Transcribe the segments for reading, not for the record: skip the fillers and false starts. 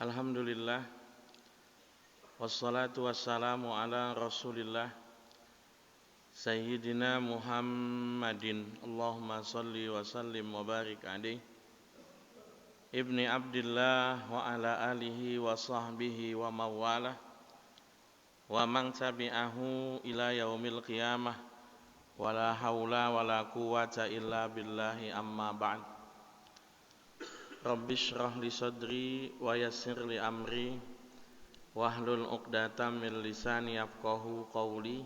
Alhamdulillah, wassalatu wassalamu ala rasulillah Sayyidina Muhammadin. Allahumma salli wa sallim wa barik alaih Ibni Abdillah wa ala alihi wa sahbihi wa mawalah wa man tabi'ahu ila yaumil qiyamah. Wala hawla wala quwwata illa billahi, amma ba'd. Rabbi shrah li sadri wa yassir li amri wahlul 'uqdatam min lisani yafqahu qawli.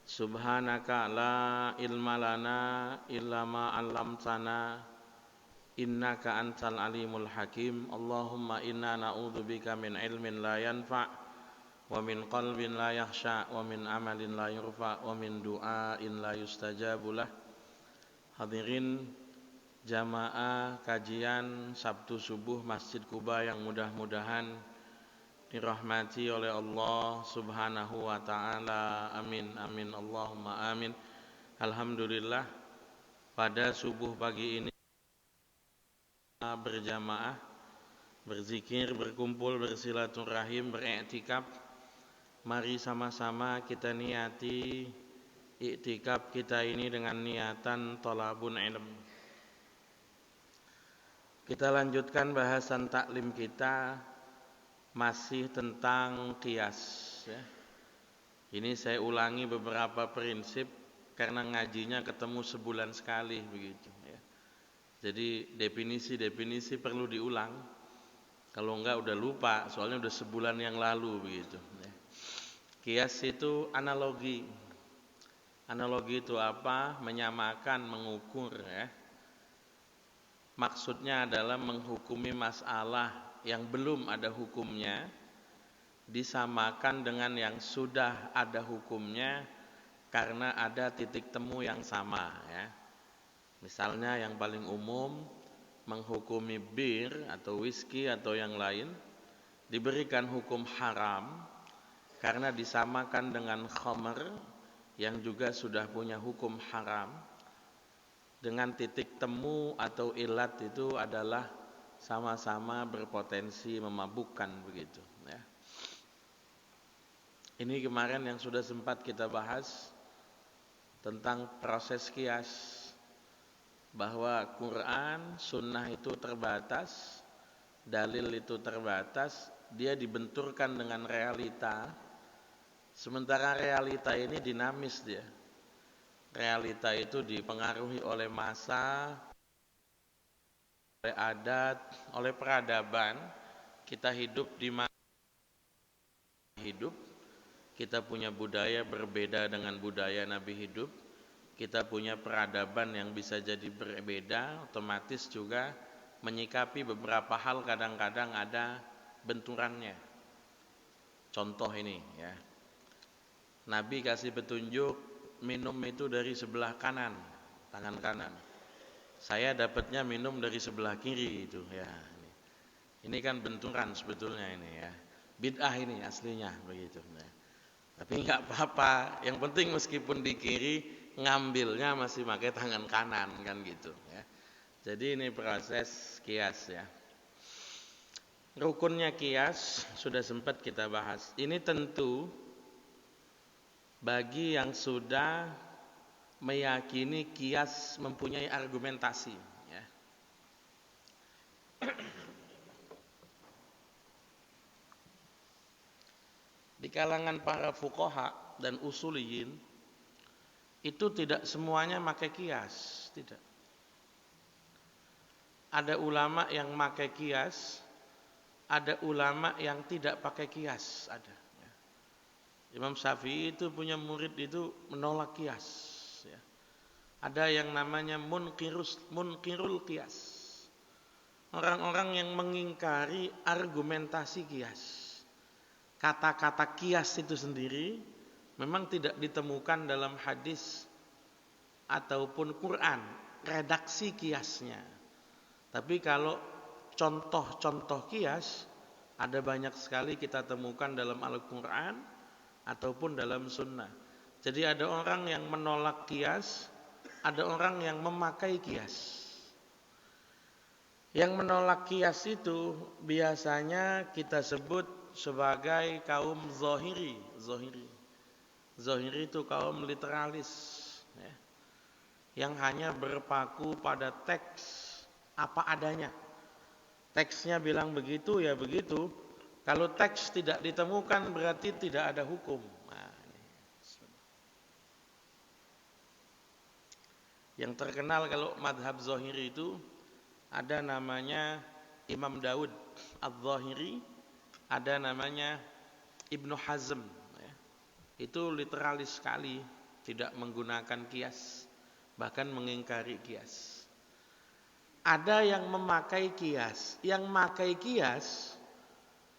Subhanaka la ilma lana illa ma 'allamtana innaka antal alimul hakim. Allahumma inna na'udzubika min ilmin la yanfa' wa min qalbin la yakhsha wa min amalin la yurfa wa min du'ain la yustajabu lah. Hadirin jamaah kajian Sabtu subuh Masjid Kuba yang mudah-mudahan dirahmati oleh Allah Subhanahu wa taala. Amin amin Allahumma amin. Alhamdulillah, pada subuh pagi ini berjamaah, berzikir, berkumpul, bersilaturahim, beriktikaf. Mari sama-sama kita niati iktikaf kita ini dengan niatan thalabun ilm. Kita lanjutkan bahasan taklim kita, masih tentang qiyas ya. Ini saya ulangi beberapa prinsip karena ngajinya ketemu sebulan sekali begitu ya. Jadi definisi perlu diulang. Kalau enggak udah lupa, soalnya udah sebulan yang lalu begitu ya. Qiyas itu analogi. Analogi itu apa? Menyamakan, mengukur ya. Maksudnya adalah menghukumi masalah yang belum ada hukumnya disamakan dengan yang sudah ada hukumnya karena ada titik temu yang sama ya. Misalnya yang paling umum, menghukumi bir atau whisky atau yang lain diberikan hukum haram karena disamakan dengan khamr yang juga sudah punya hukum haram. Dengan titik temu atau ilat itu adalah sama-sama berpotensi memabukkan begitu ya. Ini kemarin yang sudah sempat kita bahas tentang proses qiyas, bahwa Quran, sunnah itu terbatas, dalil itu terbatas, dia dibenturkan dengan realita. Sementara realita ini dinamis dia. Realita itu dipengaruhi oleh masa, oleh adat, oleh peradaban. Kita hidup di mana hidup, kita punya budaya berbeda dengan budaya Nabi hidup. Kita punya peradaban yang bisa jadi berbeda, otomatis juga menyikapi beberapa hal kadang-kadang ada benturannya. Contoh ini ya. Nabi kasih petunjuk minum itu dari sebelah kanan, tangan kanan. Saya dapatnya minum dari sebelah kiri itu ya. Ini kan benturan sebetulnya ini ya. Bid'ah ini aslinya begitu ya. Tapi enggak apa-apa, yang penting meskipun di kiri ngambilnya masih pakai tangan kanan kan gitu ya. Jadi ini proses qiyas ya. Rukunnya qiyas sudah sempat kita bahas. Ini tentu bagi yang sudah meyakini qiyas mempunyai argumentasi ya. Di kalangan para fuqaha dan usuliyin itu tidak semuanya pakai qiyas, tidak. Ada ulama yang pakai qiyas, ada ulama yang tidak pakai qiyas, ada. Imam Syafi'i itu punya murid itu menolak qiyas ya. Ada yang namanya munkirul qiyas. Orang-orang yang mengingkari argumentasi qiyas. Kata-kata qiyas itu sendiri memang tidak ditemukan dalam hadis ataupun Quran, redaksi qiyasnya. Tapi kalau contoh-contoh qiyas ada banyak sekali kita temukan dalam Al-Quran ataupun dalam sunnah. Jadi ada orang yang menolak qiyas, ada orang yang memakai qiyas. Yang menolak kias itu biasanya kita sebut sebagai kaum zahiri. Zahiri itu kaum literalis, ya, yang hanya berpaku pada teks apa adanya. Teksnya bilang begitu ya begitu. Kalau teks tidak ditemukan berarti tidak ada hukum. Nah, ini. Yang terkenal kalau madhab zahiri itu ada namanya Imam Daud Al-Zahiri, ada namanya Ibnu Hazm, ya. Itu literalis sekali, tidak menggunakan kias, bahkan mengingkari kias. Ada yang memakai kias, yang memakai kias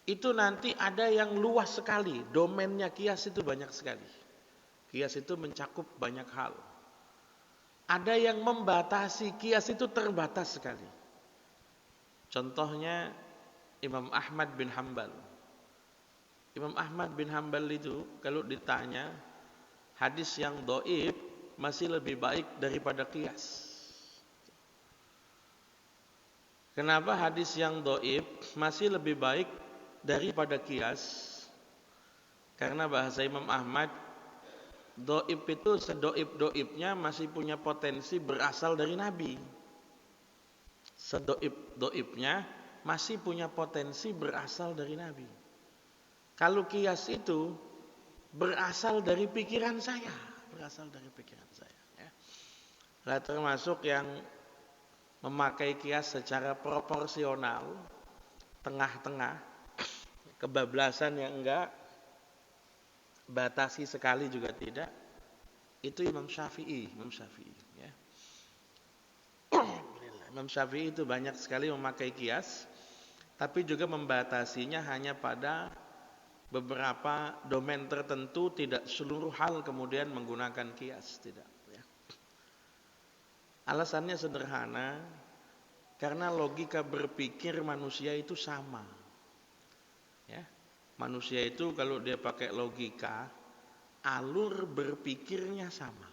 itu nanti ada yang luas sekali, domainnya kias itu banyak sekali. Kias itu mencakup banyak hal. Ada yang membatasi, kias itu terbatas sekali. Contohnya Imam Ahmad bin Hanbal. Imam Ahmad bin Hanbal itu kalau ditanya hadis yang dhaif masih lebih baik daripada qiyas. Kenapa hadis yang dhaif masih lebih baik daripada qiyas? Karena bahasa Imam Ahmad, dhaif itu sedoib-doibnya masih punya potensi berasal dari Nabi. Sedoib-doibnya masih punya potensi berasal dari Nabi. Kalau kias itu berasal dari pikiran saya, ya. Nah, termasuk yang memakai kias secara proporsional, tengah-tengah, kebablasan yang enggak, batasi sekali juga tidak, itu Imam Syafi'i, ya. Imam Syafi'i itu banyak sekali memakai kias, tapi juga membatasinya hanya pada beberapa domain tertentu, tidak seluruh hal kemudian menggunakan kias, tidak, ya. Alasannya sederhana, karena logika berpikir manusia itu sama, ya. Manusia itu kalau dia pakai logika, alur berpikirnya sama.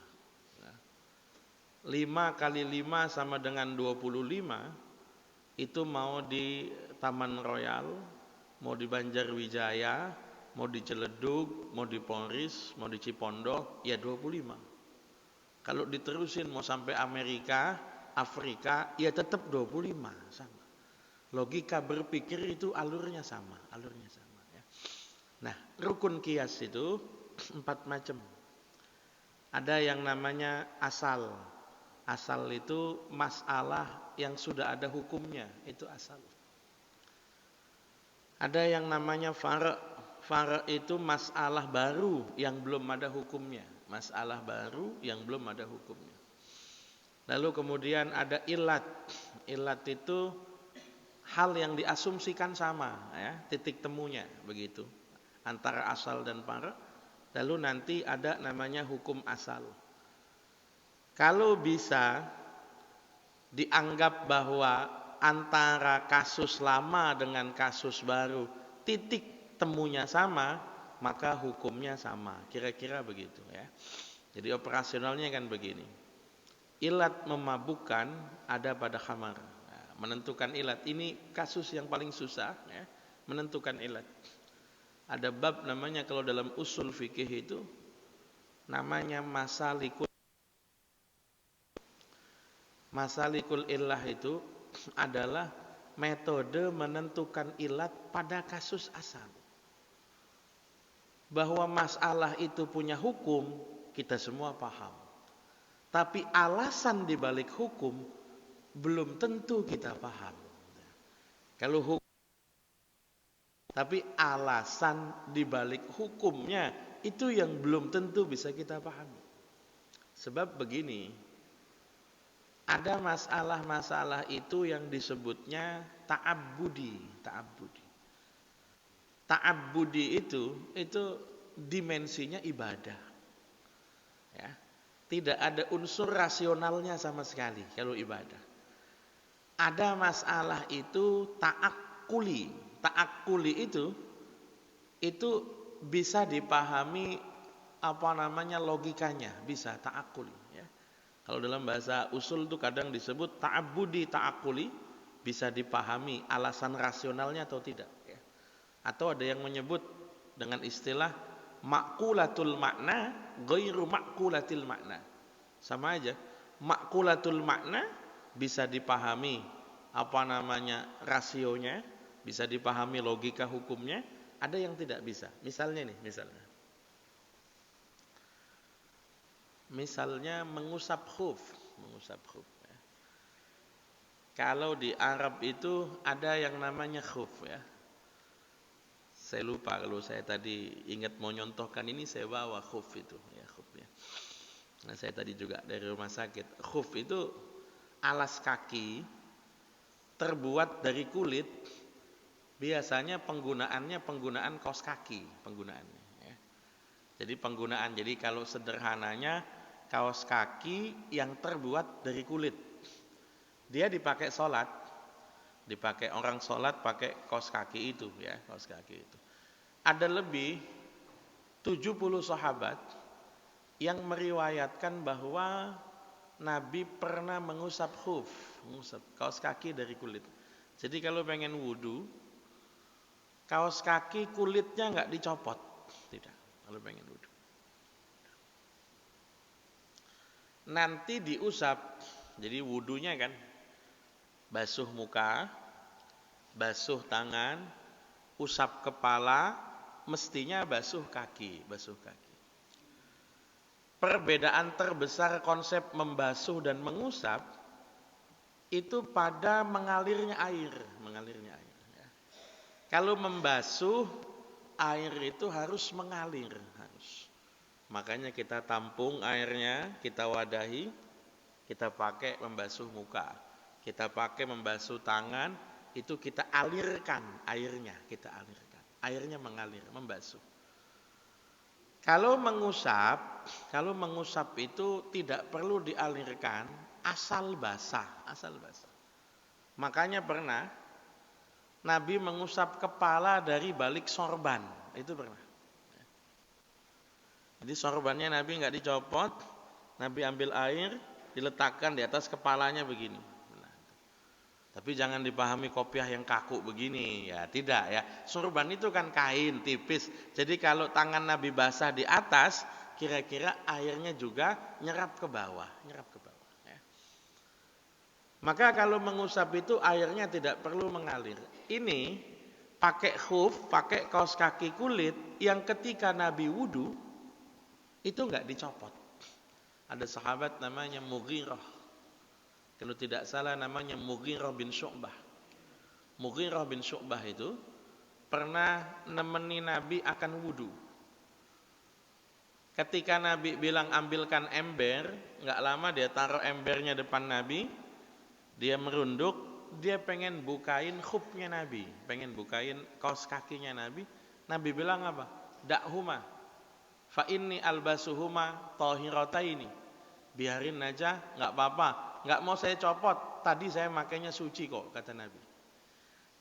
5 kali 5 sama dengan 25. Itu mau di Taman Royal, mau di Banjarwijaya, mau di Ciledug, mau di Polris, mau di Cipondoh, ya 25. Kalau diterusin mau sampai Amerika, Afrika, ya tetap 25, sama. Logika berpikir itu alurnya sama, ya. Nah, rukun kias itu 4 macam. Ada yang namanya asal. Asal itu masalah yang sudah ada hukumnya, itu asal. Ada yang namanya far'. Far' itu masalah baru yang belum ada hukumnya. Masalah baru yang belum ada hukumnya. Lalu kemudian ada ilat. Ilat itu hal yang diasumsikan sama, ya, titik temunya begitu. Antara asal dan far'. Lalu nanti ada namanya hukum asal. Kalau bisa dianggap bahwa antara kasus lama dengan kasus baru titik temunya sama, maka hukumnya sama. Kira-kira begitu, ya. Jadi operasionalnya kan begini. Ilat memabukkan ada pada khamar. Nah, menentukan ilat ini kasus yang paling susah, ya. Menentukan ilat. Ada bab namanya kalau dalam usul fikih itu namanya Masalikul illah itu adalah metode menentukan ilat pada kasus asal. Bahwa masalah itu punya hukum, kita semua paham. Tapi alasan dibalik hukum belum tentu kita paham. Kalau hukum, tapi alasan dibalik hukumnya itu yang belum tentu bisa kita pahami. Sebab begini, ada masalah-masalah itu yang disebutnya ta'abbudi. Ta'abbudi itu dimensinya ibadah. Ya. Tidak ada unsur rasionalnya sama sekali kalau ibadah. Ada masalah itu ta'akkuli. Ta'akkuli itu bisa dipahami logikanya, bisa ta'akkuli. Kalau dalam bahasa usul itu kadang disebut ta'abbudi ta'akuli, bisa dipahami alasan rasionalnya atau tidak ya. Atau ada yang menyebut dengan istilah maqulatul makna ghairu maqulatil makna. Sama aja, maqulatul makna bisa dipahami rasionya, bisa dipahami logika hukumnya, ada yang tidak bisa. Misalnya mengusap khuf ya. Kalau di Arab itu ada yang namanya khuf ya. Saya lupa kalau saya tadi ingat mau nyontohkan ini, saya bawa khuf itu ya, khufnya. Nah, saya tadi juga dari rumah sakit. Khuf itu alas kaki terbuat dari kulit. Biasanya penggunaan kaos kaki penggunaannya ya. Jadi kalau sederhananya kaos kaki yang terbuat dari kulit. Dia dipakai orang sholat pakai kaos kaki itu ya, kaos kaki itu. Ada lebih 70 sahabat yang meriwayatkan bahwa Nabi pernah mengusap kaos kaki dari kulit. Jadi kalau pengen wudu, kaos kaki kulitnya nggak dicopot, tidak. Kalau pengen wudu, nanti diusap. Jadi wudunya kan basuh muka, basuh tangan, usap kepala, mestinya basuh kaki. Perbedaan terbesar konsep membasuh dan mengusap itu pada mengalirnya air ya. Kalau membasuh, air itu harus mengalir, harus. Makanya kita tampung airnya, kita wadahi, kita pakai membasuh muka. Kita pakai membasuh tangan, itu kita alirkan airnya, Airnya mengalir, membasuh. Kalau mengusap itu tidak perlu dialirkan, asal basah. Makanya pernah Nabi mengusap kepala dari balik sorban, itu pernah. Jadi sorbannya Nabi nggak dicopot, Nabi ambil air, diletakkan di atas kepalanya begini. Tapi jangan dipahami kopiah yang kaku begini ya, tidak ya. Sorban itu kan kain tipis. Jadi kalau tangan Nabi basah di atas, kira-kira airnya juga nyerap ke bawah ya. Maka kalau mengusap itu airnya tidak perlu mengalir. Ini pakai khuf, pakai kaos kaki kulit yang ketika Nabi wudu itu enggak dicopot. Ada sahabat namanya Mughirah. Kalau tidak salah namanya Mughirah bin Syu'bah. Mughirah bin Syu'bah itu pernah nemeni Nabi akan wudu. Ketika Nabi bilang ambilkan ember, enggak lama dia taruh embernya depan Nabi. Dia merunduk, dia pengen bukain khufnya Nabi, pengen bukain kaos kakinya Nabi. Nabi bilang apa? Da'huma fa inni albasuhuma tahirataini. Biarin aja, enggak apa-apa. Enggak mau saya copot, tadi saya makainya suci kok, kata Nabi.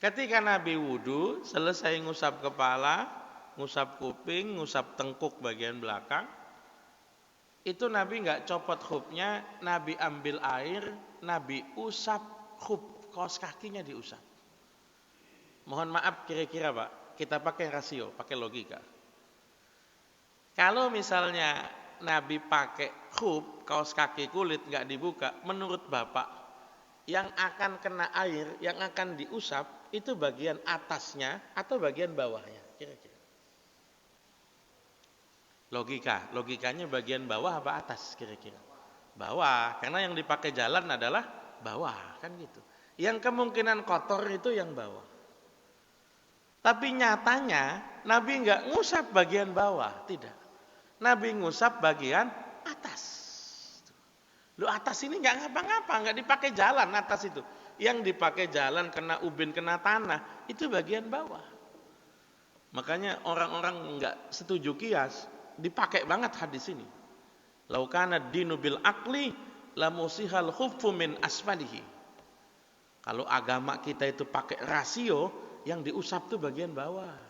Ketika Nabi wudu, selesai ngusap kepala, ngusap kuping, ngusap tengkuk bagian belakang, itu Nabi enggak copot khufnya, Nabi ambil air, Nabi usap khuf, kaos kakinya diusap. Mohon maaf kira-kira Pak, kita pakai rasio, pakai logika. Kalau misalnya Nabi pakai khuf, kaos kaki kulit enggak dibuka, menurut Bapak yang akan kena air, yang akan diusap itu bagian atasnya atau bagian bawahnya? Kira-kira. Logikanya bagian bawah apa atas kira-kira? Bawah, karena yang dipakai jalan adalah bawah, kan gitu. Yang kemungkinan kotor itu yang bawah. Tapi nyatanya Nabi enggak ngusap bagian bawah, tidak. Nabi ngusap bagian atas. Lu atas ini enggak ngapa-ngapa, enggak dipakai jalan atas itu. Yang dipakai jalan kena ubin, kena tanah, itu bagian bawah. Makanya orang-orang enggak setuju kias, dipakai banget hadis ini. Lau kana dinu bil aqli lamusihal khuffu min asfalihi. Kalau agama kita itu pakai rasio, yang diusap itu bagian bawah.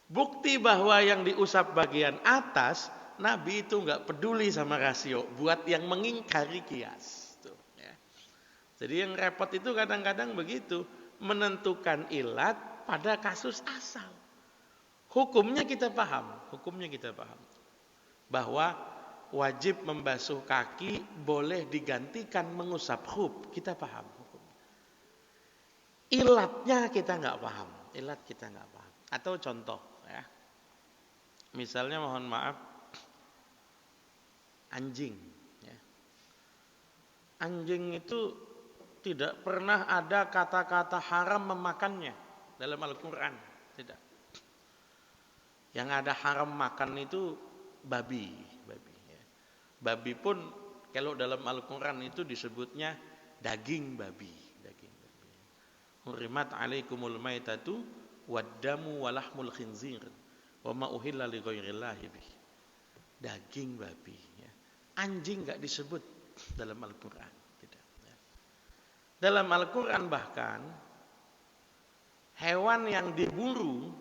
Bukti bahwa yang diusap bagian atas, Nabi itu enggak peduli sama rasio, buat yang mengingkari kias. Tuh, ya. Jadi yang repot itu kadang-kadang begitu, menentukan ilat pada kasus asal. Hukumnya kita paham, bahwa wajib membasuh kaki boleh digantikan mengusap khuf, kita paham hukum. Ilatnya kita nggak paham, Atau contoh, ya, misalnya mohon maaf, anjing, ya. Anjing itu tidak pernah ada kata-kata haram memakannya dalam Al-Quran, tidak. Yang ada haram makan itu babi, ya. Babi pun kalau dalam Al-Quran itu disebutnya daging babi. Hurrimat alaikumul maitatu waddamu walahmul khinzir wa ma uhilla li ghairillahi bih. Daging babi, ya. Anjing enggak disebut dalam Al-Quran, tidak, ya. Dalam Al-Quran bahkan hewan yang diburu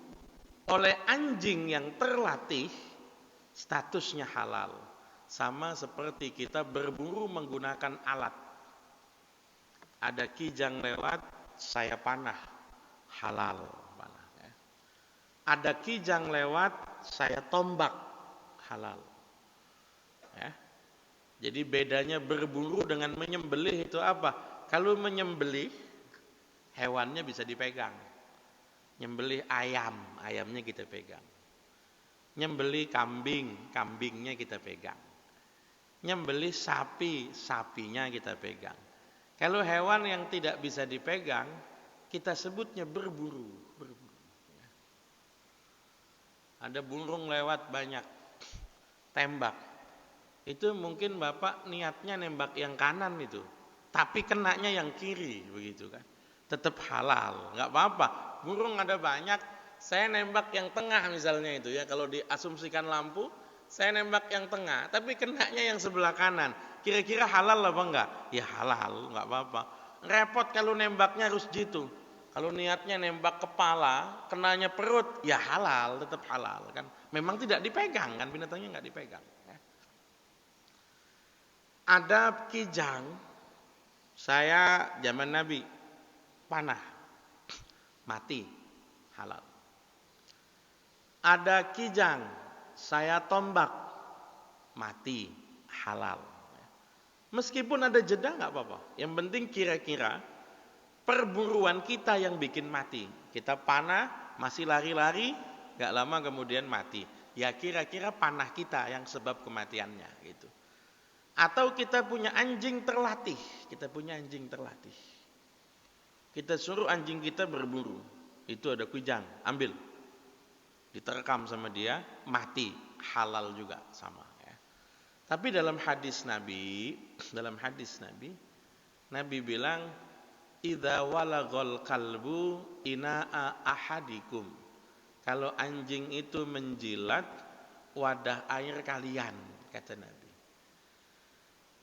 oleh anjing yang terlatih statusnya halal. Sama seperti kita berburu menggunakan alat. Ada kijang lewat, saya panah, halal. Ya. Ada kijang lewat, saya tombak, halal. Ya. Jadi bedanya berburu dengan menyembelih itu apa? Kalau menyembelih, hewannya bisa dipegang. Nyembelih ayam, ayamnya kita pegang. Nyembelih kambing, kambingnya kita pegang. Nyembelih sapi, sapinya kita pegang. Kalau hewan yang tidak bisa dipegang, kita sebutnya berburu. Ya. Ada burung lewat banyak, tembak. Itu mungkin Bapak niatnya nembak yang kanan itu, tapi kenanya yang kiri, begitu kan? Tetap halal, nggak apa-apa. Burung ada banyak, saya nembak yang tengah misalnya itu ya. Kalau diasumsikan lampu, saya nembak yang tengah, tapi kenanya yang sebelah kanan. Kira-kira halal apa enggak? Ya halal, nggak apa-apa. Repot kalau nembaknya harus gitu. Kalau niatnya nembak kepala, kenanya perut, ya halal, tetap halal kan. Memang tidak dipegang kan, binatangnya nggak dipegang. Ya. Ada kijang, saya zaman Nabi panah, mati, halal. Ada kijang, saya tombak, mati, halal. Meskipun ada jeda nggak apa-apa. Yang penting kira-kira perburuan kita yang bikin mati. Kita panah, masih lari-lari, nggak lama kemudian mati. Ya kira-kira panah kita yang sebab kematiannya gitu. Atau kita punya anjing terlatih, Kita suruh anjing kita berburu. Itu ada kijang, ambil. Diterkam sama dia, mati, halal juga sama ya. Tapi dalam hadis Nabi, Nabi bilang, idza walaghal kalbu ina'a ahadikum. Kalau anjing itu menjilat wadah air kalian, kata Nabi.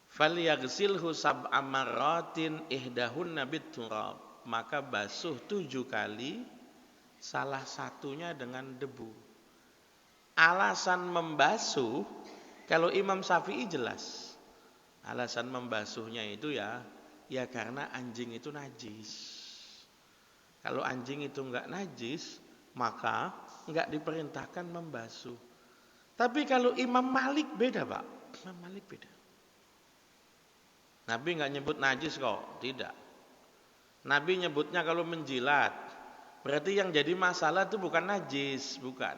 Falyaghsilhu sab'a marratin ihdahunna bit-turab. Maka basuh 7 kali, salah satunya dengan debu. Alasan membasuh, kalau Imam Syafi'i jelas. Alasan membasuhnya itu ya karena anjing itu najis. Kalau anjing itu enggak najis, maka enggak diperintahkan membasuh. Tapi kalau Imam Malik beda, Pak. Imam Malik beda. Nabi enggak nyebut najis kok, tidak. Nabi nyebutnya kalau menjilat. Berarti yang jadi masalah itu bukan najis, bukan.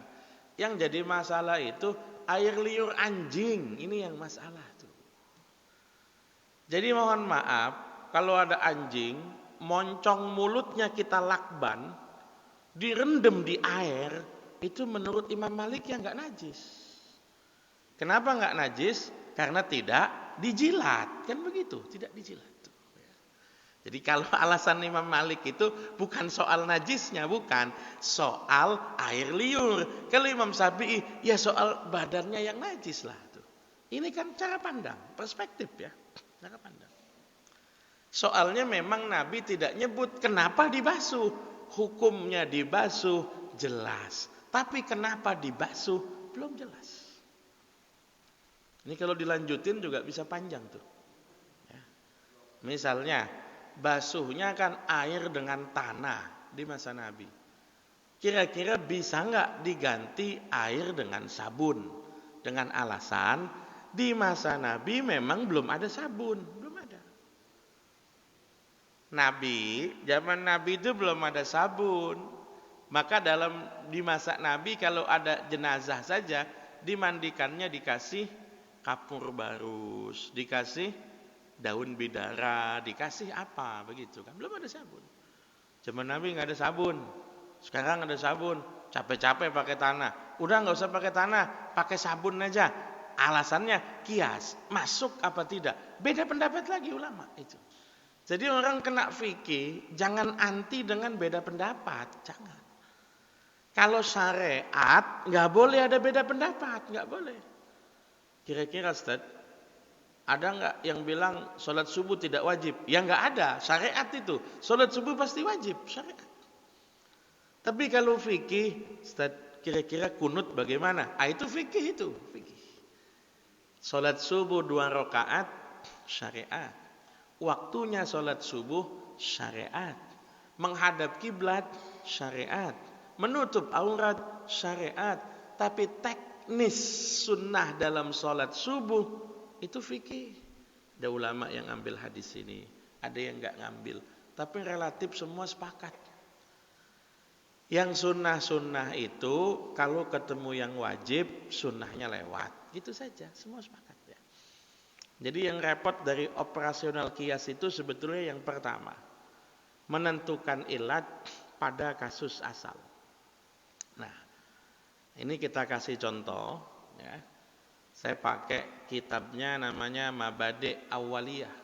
Yang jadi masalah itu air liur anjing, ini yang masalah tuh. Jadi mohon maaf, kalau ada anjing, moncong mulutnya kita lakban, direndam di air, itu menurut Imam Malik yang enggak najis. Kenapa enggak najis? Karena tidak dijilat, kan begitu, tidak dijilat. Jadi kalau alasan Imam Malik itu bukan soal najisnya, bukan soal air liur. Kalau Imam Syafi'i ya soal badannya yang najis lah tuh. Ini kan cara pandang, perspektif ya, cara pandang. Soalnya memang Nabi tidak nyebut kenapa dibasuh, hukumnya dibasuh jelas. Tapi kenapa dibasuh belum jelas. Ini kalau dilanjutin juga bisa panjang tuh. Ya. Misalnya basuhnya kan air dengan tanah di masa Nabi. Kira-kira bisa nggak diganti air dengan sabun? Dengan alasan di masa Nabi memang belum ada sabun, belum ada. Zaman Nabi itu belum ada sabun. Maka di masa Nabi kalau ada jenazah saja dimandikannya dikasih kapur barus, dikasih daun bidara, dikasih apa begitu kan? Belum ada sabun. Zaman Nabi nggak ada sabun. Sekarang ada sabun, capek-capek pakai tanah. Udah nggak usah pakai tanah, pakai sabun aja. Alasannya kias, masuk apa tidak? Beda pendapat lagi ulama itu. Jadi orang kena fikih jangan anti dengan beda pendapat, jangan. Kalau syariat nggak boleh ada beda pendapat, nggak boleh. Kira-kira Ustaz, ada nggak yang bilang sholat subuh tidak wajib? Ya nggak ada, syariat itu. Sholat subuh pasti wajib, syariat. Tapi kalau fikih, Ustaz, kira-kira kunut bagaimana? Itu fikih itu, fikih. Sholat subuh 2 rakaat, syariat. Waktunya sholat subuh, syariat. Menghadap kiblat, syariat. Menutup aurat, syariat. Tapi teknis sunnah dalam sholat subuh, itu fikih. Ada ulama yang ambil hadis ini, ada yang nggak ngambil. Tapi relatif semua sepakat. Yang sunnah-sunnah itu kalau ketemu yang wajib, sunnahnya lewat. Gitu saja, semua sepakat ya. Jadi yang repot dari operasional kias itu sebetulnya yang pertama, menentukan ilat pada kasus asal. Nah, ini kita kasih contoh ya. Saya pakai kitabnya namanya Mabade' Awaliyah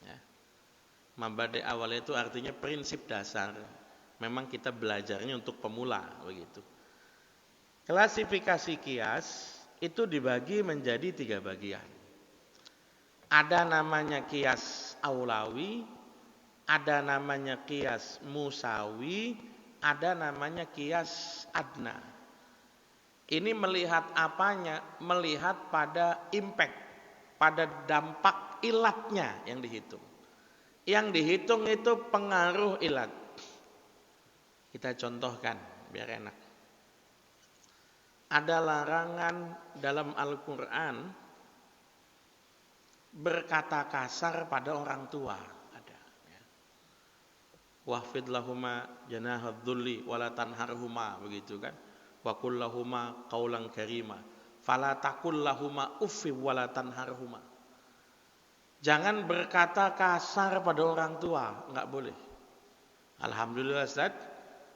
ya. Mabade' Awaliyah itu artinya prinsip dasar. Memang kita belajarnya untuk pemula begitu. Klasifikasi kias itu dibagi menjadi 3 bagian. Ada namanya kias aulawi, ada namanya kias musawi, ada namanya kias adna. Ini melihat apanya? Melihat pada impact, pada dampak ilatnya yang dihitung. Yang dihitung itu pengaruh ilat. Kita contohkan biar enak. Ada larangan dalam Al-Quran berkata kasar pada orang tua. Ada. Ya. Wahfid lahuma janahad dhulli wala tanharhuma, begitu kan? Wa qul lahuma qaulan karima fala taqul lahuma uffi wala tanharhuma. Jangan berkata kasar pada orang tua, enggak boleh. Alhamdulillah Ustaz,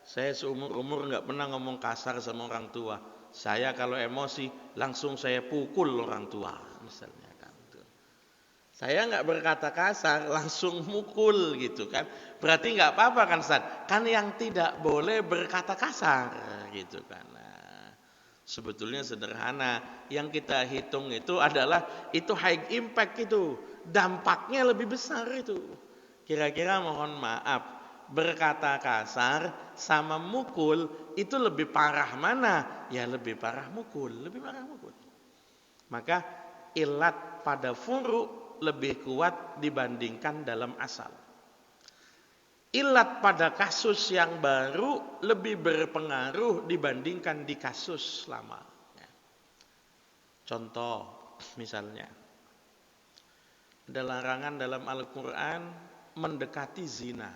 saya seumur-umur enggak pernah ngomong kasar sama orang tua. Saya kalau emosi langsung saya pukul orang tua misalnya kan. Saya enggak berkata kasar, langsung mukul gitu kan. Berarti enggak apa-apa kan Ustaz? Kan yang tidak boleh berkata kasar gitu kan. Nah, sebetulnya sederhana. Yang kita hitung itu adalah itu high impact itu. Dampaknya lebih besar itu. Kira-kira mohon maaf, berkata kasar sama mukul itu lebih parah mana? Ya lebih parah mukul, lebih parah mukul. Maka ilat pada furu lebih kuat dibandingkan dalam asal. Ilat pada kasus yang baru lebih berpengaruh dibandingkan di kasus lama. Contoh misalnya, ada larangan dalam Al-Quran mendekati zina.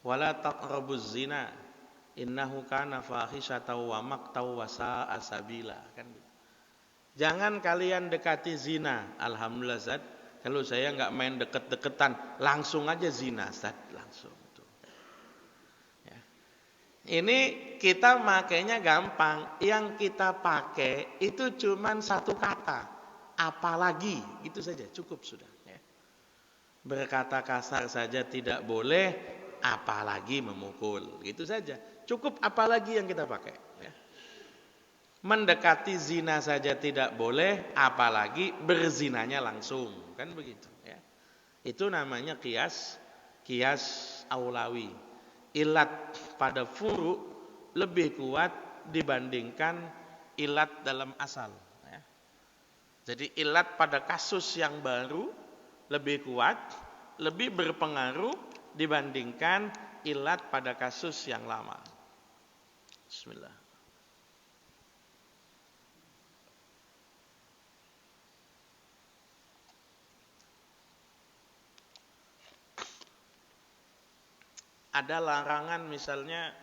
Wala taqrabuz zina innahu kana fahisyatan wa maqtaw wa sa'a sabila kan. Jangan kalian dekati zina. Alhamdulillah Ustaz, kalau saya enggak main deket-deketan, langsung aja zina Ustaz, langsung tuh. Ya. Ini kita makainya gampang. Yang kita pakai itu cuman satu kata. Apalagi, itu saja cukup sudah ya. Berkata kasar saja tidak boleh, apalagi memukul, gitu saja. Cukup apalagi yang kita pakai ya. Mendekati zina saja tidak boleh, apalagi berzinanya langsung, kan begitu ya. Itu namanya kias aulawi. Ilat pada furu lebih kuat dibandingkan ilat dalam asal ya. Jadi ilat pada kasus yang baru lebih kuat lebih berpengaruh dibandingkan ilat pada kasus yang lama. Bismillah. Ada larangan misalnya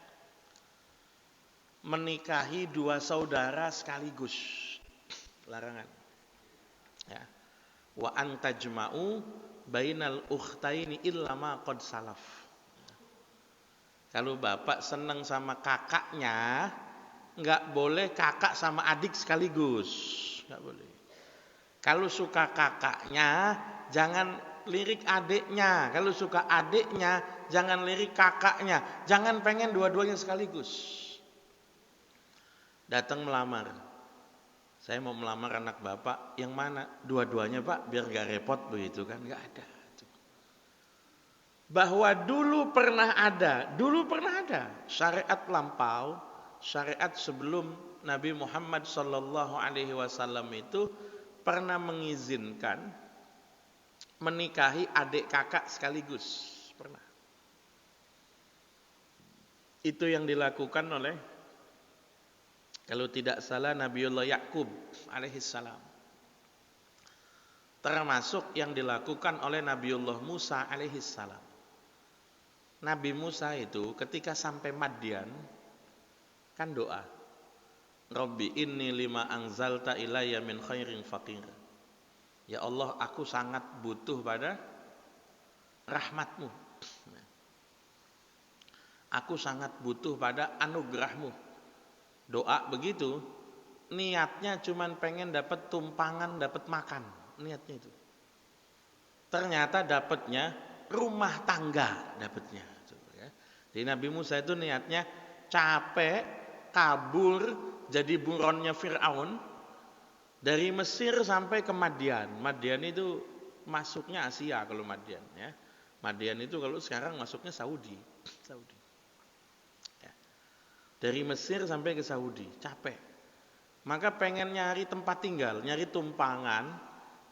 menikahi dua saudara sekaligus. Larangan. Ya. Wa antajma'u bainal ukhtaini illa ma qad salaf. Kalau bapak senang sama kakaknya, enggak boleh kakak sama adik sekaligus. Enggak boleh. Kalau suka kakaknya, jangan lirik adiknya. Kalau suka adiknya, jangan lirik kakaknya. Jangan pengen dua-duanya sekaligus. Datang melamar. Saya mau melamar anak bapak. Yang mana? Dua-duanya pak, biar gak repot begitu kan. Gak ada. Bahwa dulu pernah ada. Syariat lampau. Syariat sebelum Nabi Muhammad SAW itu pernah mengizinkan menikahi adik kakak sekaligus. Pernah. Itu yang dilakukan oleh, kalau tidak salah, Nabiullah Yakub alaihissalam. Termasuk yang dilakukan oleh Nabiullah Musa alaihissalam. Nabi Musa itu ketika sampai Madian kan doa, Rabbi inni lima anzalta ilayya min khairin faqir. Ya Allah, aku sangat butuh pada rahmatmu. Aku sangat butuh pada anugerahmu. Doa begitu, niatnya cuman pengen dapat tumpangan, dapat makan. Niatnya itu. Ternyata dapatnya rumah tangga dapatnya. Jadi Nabi Musa itu niatnya capek, kabur, jadi buronnya Fir'aun dari Mesir sampai ke Madian. Madian itu masuknya Asia kalau Madian ya. Madian itu kalau sekarang masuknya Saudi. Ya. Dari Mesir sampai ke Saudi, capek. Maka pengen nyari tempat tinggal, nyari tumpangan,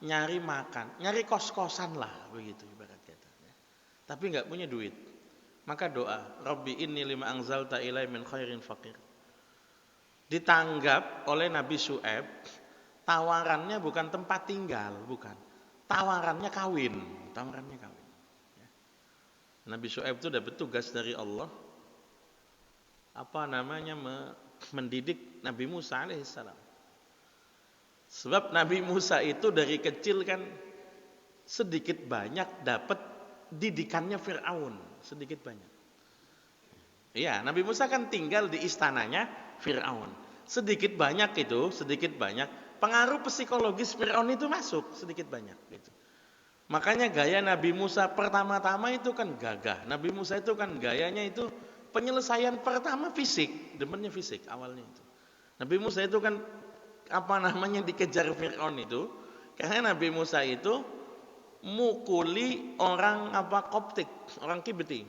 nyari makan, nyari kos-kosan lah begitu ibarat kata ya. Tapi enggak punya duit. Maka doa, Rabbi inni lima anzalta ilai min khairin faqir. Ditanggap oleh Nabi Syu'aib, tawarannya bukan tempat tinggal, bukan. Tawarannya kawin. Ya. Nabi Syu'aib itu dapat tugas dari Allah, mendidik Nabi Musa alaihissalam. Sebab Nabi Musa itu dari kecil kan sedikit banyak dapat didikannya Fir'aun. Sedikit banyak. Iya, Nabi Musa kan tinggal di istananya Fir'aun. Sedikit banyak pengaruh psikologis Fir'aun itu masuk sedikit banyak gitu. Makanya gaya Nabi Musa pertama-tama itu kan gagah. Nabi Musa itu kan gayanya itu penyelesaian pertama fisik, demennya fisik awalnya itu. Nabi Musa itu kan dikejar Fir'aun itu karena Nabi Musa itu mukuli orang Koptik, orang Kibti.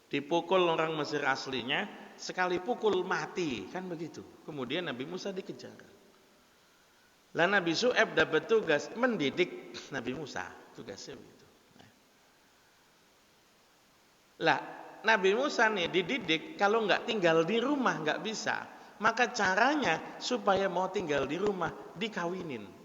Dipukul orang Mesir aslinya, sekali pukul mati, kan begitu. Kemudian Nabi Musa dikejar. Lah Nabi Syu'aib dapat tugas mendidik Nabi Musa, tugasnya begitu. Lah Nabi Musa nih dididik kalau nggak tinggal di rumah nggak bisa. Maka caranya supaya mau tinggal di rumah dikawinin.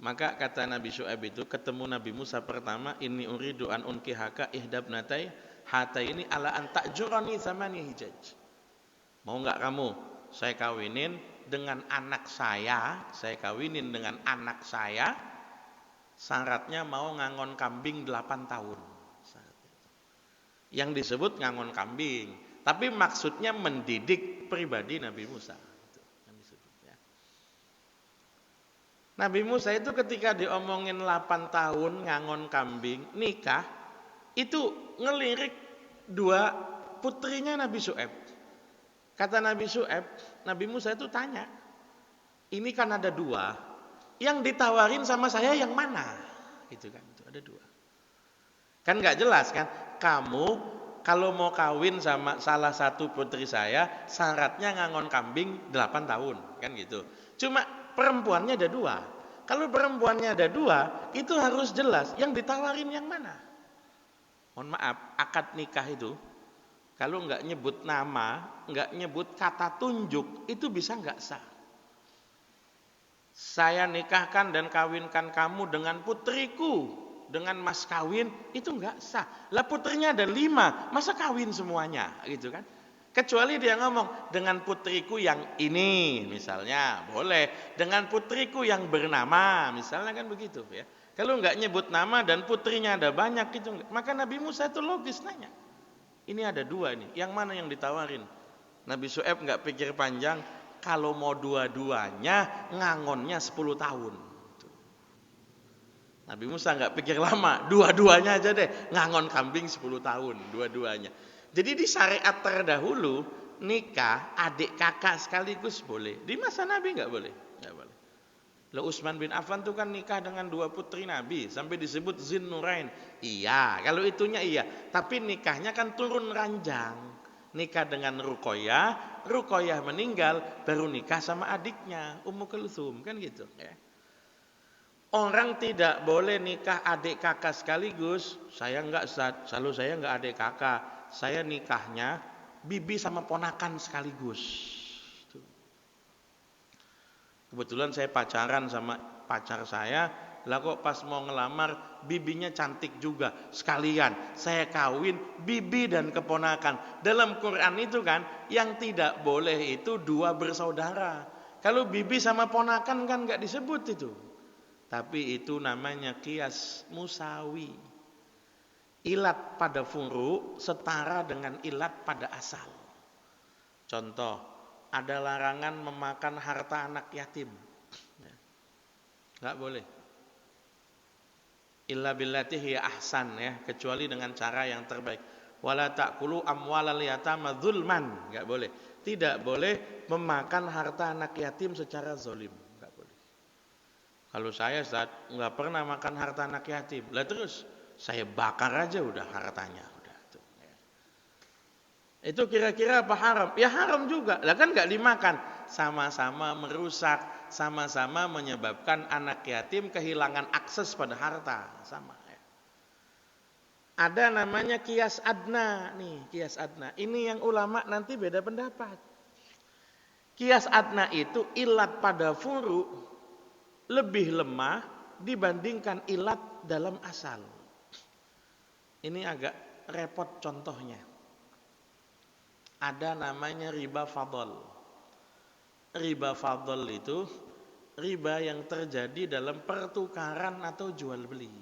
Maka kata Nabi Syu'aib itu ketemu Nabi Musa pertama, inni uridu an unkihaka ihdabnatai hataini ala an ta'jurani thamani hijaj. Mau enggak kamu saya kawinin dengan anak saya, syaratnya mau ngangon kambing 8 tahun. Yang disebut ngangon kambing, tapi maksudnya mendidik pribadi Nabi Musa. Nabi Musa itu ketika diomongin 8 tahun ngangon kambing, nikah, itu ngelirik 2 putrinya Nabi Syu'aib. Kata Nabi Syu'aib, Nabi Musa itu tanya, ini kan ada 2, yang ditawarin sama saya yang mana? Gitu kan, itu ada 2. Kan gak jelas kan, kamu kalau mau kawin sama salah satu putri saya, syaratnya ngangon kambing 8 tahun, kan gitu. Cuma perempuannya ada 2. Kalau perempuannya ada 2, itu harus jelas yang ditawarin yang mana. Mohon maaf, akad nikah itu kalau nggak nyebut nama, nggak nyebut kata tunjuk, itu bisa nggak sah. Saya nikahkan dan kawinkan kamu dengan putriku, dengan mas kawin, itu nggak sah. Lah putrinya ada 5, masa kawin semuanya, gitu kan? Kecuali dia ngomong dengan putriku yang ini, misalnya boleh. Dengan putriku yang bernama, misalnya kan begitu ya. Kalau nggak nyebut nama dan putrinya ada banyak, itu maka Nabi Musa itu logis nanya. Ini ada 2 nih, yang mana yang ditawarin? Nabi Syuaib nggak pikir panjang, kalau mau dua-duanya ngangonnya 10 tahun. Nabi Musa nggak pikir lama, dua-duanya aja deh, ngangon kambing 10 tahun, dua-duanya. Jadi di syariat terdahulu nikah adik kakak sekaligus boleh. Di masa Nabi nggak boleh, nggak boleh. Lah Utsman bin Affan tuh kan nikah dengan 2 putri Nabi sampai disebut Zinnurain. Iya, kalau itunya iya. Tapi nikahnya kan turun ranjang. Nikah dengan Ruqayyah meninggal, baru nikah sama adiknya Ummu Kulthum kan gitu ya. Orang tidak boleh nikah adik kakak sekaligus. Saya enggak, selalu saya enggak adik kakak. Saya nikahnya bibi sama ponakan sekaligus. Kebetulan saya pacaran sama pacar saya, lah kok pas mau ngelamar bibinya cantik juga sekalian. Saya kawin bibi dan keponakan. Dalam Quran itu kan yang tidak boleh itu 2 bersaudara. Kalau bibi sama ponakan kan enggak disebut itu. Tapi itu namanya qiyas musawi. Ilat pada furu setara dengan ilat pada asal. Contoh, ada larangan memakan harta anak yatim. Enggak boleh. Illa billati hiya ahsan ya, kecuali dengan cara yang terbaik. Wala ta'kulu amwalal yatama dzulman, enggak boleh. Tidak boleh memakan harta anak yatim secara zalim, enggak boleh. Kalau saya enggak pernah makan harta anak yatim. Lah terus saya bakar aja udah hartanya. Itu kira-kira apa haram? Ya haram juga. Lah kan enggak dimakan. Sama-sama merusak, sama-sama menyebabkan anak yatim kehilangan akses pada harta, sama ya. Ada namanya qiyas adna nih, qiyas adna. Ini yang ulama nanti beda pendapat. Qiyas adna itu ilat pada furu lebih lemah dibandingkan ilat dalam asal. Ini agak repot contohnya. Ada namanya riba fadl. Riba fadl itu riba yang terjadi dalam pertukaran atau jual beli.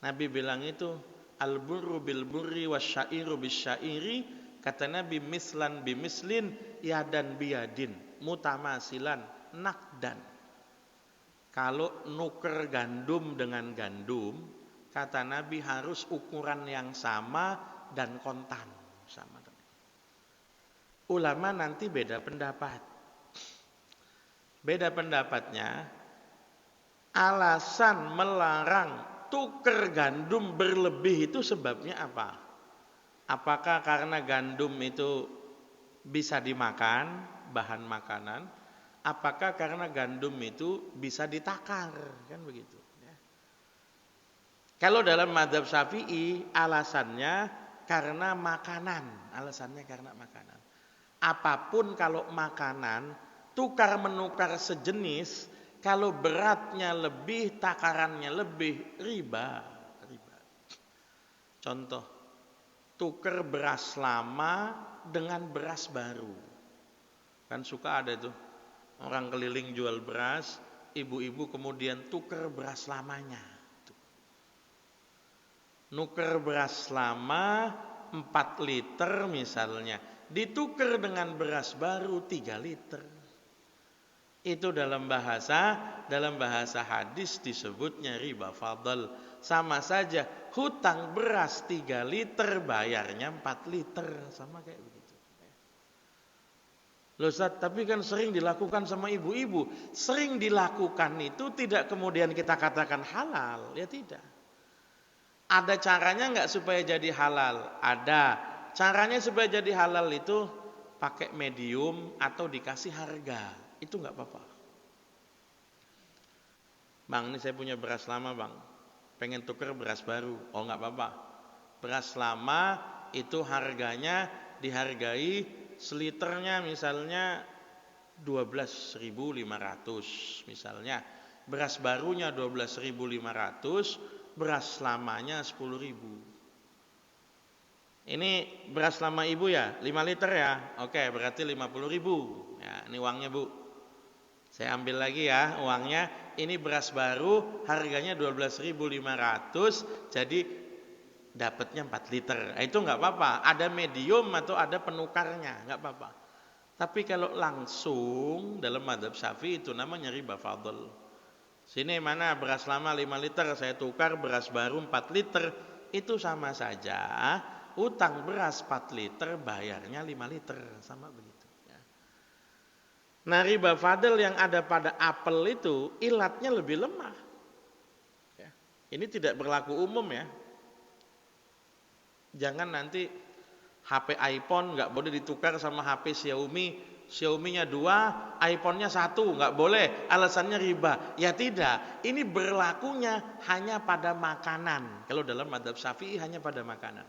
Nabi bilang itu al-burru bil burri wasyairu bisyairi, kata Nabi mislan bimislin yadan biyadin mutamasilan nakdan. Kalau nuker gandum dengan gandum, kata Nabi harus ukuran yang sama dan kontan sama. Ulama nanti beda pendapat. Beda pendapatnya, alasan melarang tuker gandum berlebih itu sebabnya apa? Apakah karena gandum itu bisa dimakan, bahan makanan? Apakah karena gandum itu bisa ditakar? Kan begitu. Ya. Kalau dalam mazhab Syafi'i, alasannya karena makanan. Alasannya karena makanan. Apapun kalau makanan, tukar menukar sejenis, kalau beratnya lebih, takarannya lebih, riba. Contoh, tukar beras lama dengan beras baru. Kan suka ada tuh, orang keliling jual beras, ibu-ibu kemudian tukar beras lamanya. Nuker beras lama 4 liter misalnya, ditukar dengan beras baru 3 liter. Itu dalam bahasa hadis disebutnya riba fadl. Sama saja hutang beras 3 liter bayarnya 4 liter, sama kayak begitu. Loh Ustaz, tapi kan sering dilakukan sama ibu-ibu. Sering dilakukan itu tidak kemudian kita katakan halal, ya tidak. Ada caranya enggak supaya jadi halal? Ada. Caranya supaya jadi halal itu pakai medium atau dikasih harga. Itu enggak apa-apa. Bang, ini saya punya beras lama bang, pengen tuker beras baru. Oh nggak apa-apa. Beras lama itu harganya dihargai seliternya misalnya 12.500 misalnya. Beras barunya 12.500, beras lamanya 10.000. Ini beras lama ibu ya, 5 liter ya. Oke, berarti 50.000. Ya, ini uangnya bu. Saya ambil lagi ya uangnya. Ini beras baru harganya 12.500, jadi dapatnya 4 liter. Itu nggak apa-apa. Ada medium atau ada penukarnya, nggak apa-apa. Tapi kalau langsung dalam mazhab Syafi'i itu namanya riba fadl. Sini mana beras lama 5 liter, saya tukar beras baru 4 liter. Itu sama saja. Utang beras 4 liter, bayarnya 5 liter. Sama begitu. Nah riba fadl yang ada pada apel itu ilatnya lebih lemah. Ini tidak berlaku umum ya. Jangan nanti HP iPhone nggak boleh ditukar sama HP Xiaomi. Xiaomi-nya 2, iPhone-nya 1, nggak boleh. Alasannya riba. Ya tidak. Ini berlakunya hanya pada makanan. Kalau dalam mazhab Syafi'i hanya pada makanan.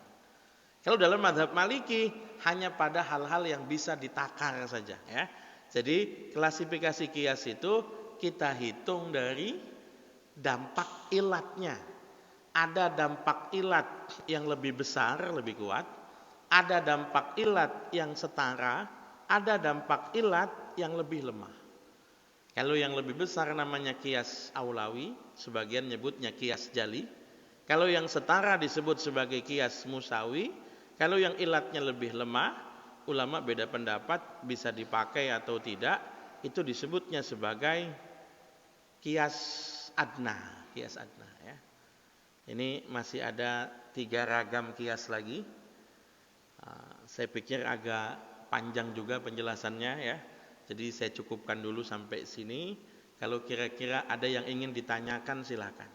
Kalau dalam mazhab Maliki hanya pada hal-hal yang bisa ditakar saja. Ya. Jadi klasifikasi kias itu kita hitung dari dampak ilatnya. Ada dampak ilat yang lebih besar, lebih kuat. Ada dampak ilat yang setara, ada dampak ilat yang lebih lemah. Kalau yang lebih besar namanya kias aulawi, sebagian nyebutnya kias jali. Kalau yang setara disebut sebagai kias musawi. Kalau yang ilatnya lebih lemah, ulama beda pendapat bisa dipakai atau tidak, itu disebutnya sebagai kias adna. Kias adna ya. Ini masih ada 3 ragam kias lagi. Saya pikir agak panjang juga penjelasannya ya. Jadi saya cukupkan dulu sampai sini. Kalau kira-kira ada yang ingin ditanyakan silakan.